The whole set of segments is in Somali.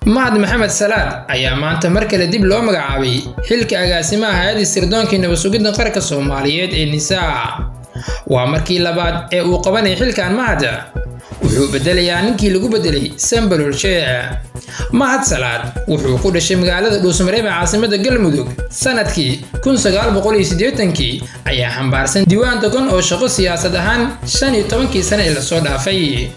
mahad maxamed salaad ayaa maanta mar kale dib loo magacaabay xilka agaasimaha hay'adda sirdoonka nabad sugidda qaranka Soomaaliyeed ee NISA. waa markii labaad ee uu qabanay xilkan mahad wuxuu bedelayaa ninkii lagu bedelay Sambalool Sheekh. mahad salaad wuxuu ku dhashay magaalada Dhuusamareeb ee caasimadda Galmudug sanadkii 1980 ayaa xambaarsan diiwaan togan oo shaqo siyaasad ahaan 15 sano la soo dhaafay.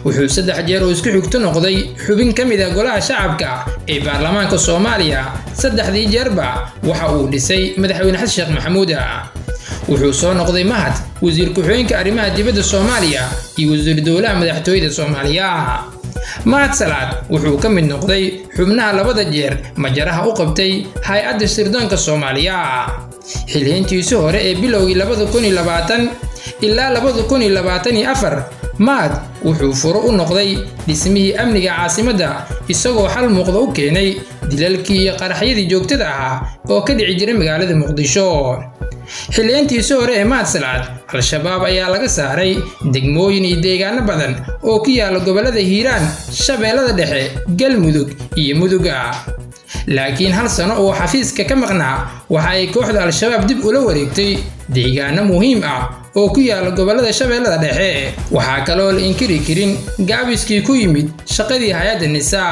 wuxuu 3 jeer oo isku xigto noqday xubin ka mid ah golaha shacabka ee baarlamaanka Soomaaliya. 3 jeerba waxa uu dhisay madaxweyne Xasan Sheekh Maxamuud. wuxuu soo noqday mahad wasiir ku-xigeenka arrimaha dibadda Soomaaliya iyo wasiir dowlaha madaxtooyada Soomaaliya. mahad salaad wuxuu ka mid noqday xubnaha 2 jeer majaraha u qabtay hay'adda sirdoonka Soomaaliya. xilliintiisii hore ee bilowgii 2020 ilaa 2024 mahad wuxuu furo u noqday dhismihii amniga caasimadda isagoo xal muuqda u keenay dilalkii iyo qaraxyadii joogtada ahaa oo ka dhici jiray magaalada Muqdisho. xilliintiisii hore ee mahad salaad al-shabaab ayaa laga saaray degmooyin iyo deegaano badan oo ku yaala gobollada Hiiraan, Shabeellada Dhexe, Galmudug iyo Mudug. laakiin hal sano oo xafiiska ka maqnaa waxa ay kooxda al-shabaab dib ula wareegtay deegaano muhiim ah oo ku yaala gobollada Shabeellada Dhexe. waxaa kaloo la inkiri karin gaabiskii ku yimid shaqadii hay'adda NISA.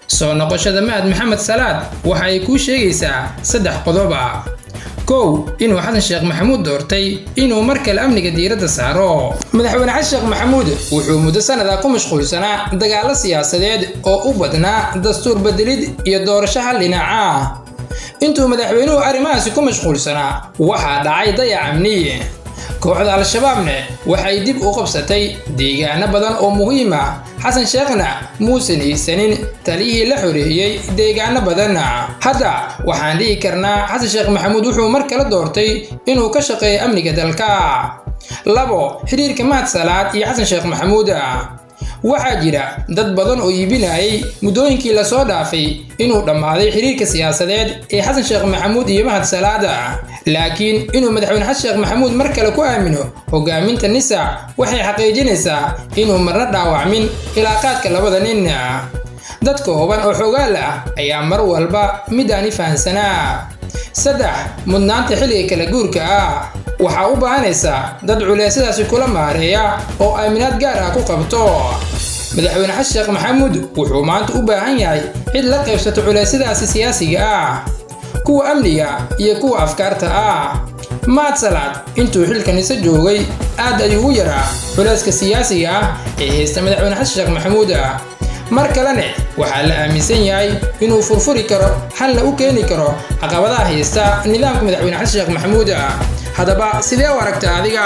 soo noqoshada mahad maxamed salaad waxa ay ku sheegaysaa 3 qodob. kow, inuu Xasan Sheekh Maxamuud doortay inuu mar kale amniga diiradda saaro. madaxweyne Xasan Sheekh Maxamuud wuxuu muddo sanada ku mashquulsanaa dagaalo siyaasadeed oo u badnaa dastuur bedelid iyo doorasho hal dhinac ah. intuu madaxweynuhu arrimahaasi ku mashquulsanaa waxaa dhacay dayac amni. kooxda al-shabaabna waxay dib u qabsatay deegaano badan oo muhiim ah. Xasan Sheekhna muusan haysanin taliyihii la xoreeyay deegaano badan. hadda waxaan dhihi karnaa Xasan Sheekh Maxamuud wuxuu mar kale doortay inuu ka shaqeeyo amniga dalka. 2, xiriirka mahad salaad iyo Xasan Sheekh Maxamuud. waxaa jira dad badan oo iibinayay muddooyinkii la soo dhaafay inuu dhammaaday xiriirka siyaasadeed ee Xasan Sheekh Maxamuud iyo mahad salaad. laakiin inuu madaxweyne Xasan Sheekh Maxamuud mar kale ku aamino hogaaminta NISA waxay xaqiijinaysaa inuu marna dhaawacmin ilaaqaadka labada nin. dad kooban oo xogaal ah ayaa mar walba midaan fahansanaa. 3, mudnaanta xilliga kala guurka ah. waxaa u baahanaysaa dad culeysadaasi kula maareeya oo aaminaad gaar ah ku qabto. madaxweyne Xasan Sheekh Maxamuud wuxuu maanta u baahan yahay cid la qaybsato culeysadaasi siyaasiga ah, kuwa amniga iyo kuwa afkaarta ah. mahad salaad intuu xilka NISA joogay aad ayuu u yaraa culeyska siyaasiga ah ee haysta madaxweyne Xasan Sheekh Maxamuud. mar kalena waxaa la aaminsan yahay inuu furfuri karo xalna u keeni karo caqabadaha haysta nidaamka madaxweyne Xasan Sheekh Maxamuud. haddaba sidee u aragtaa adiga?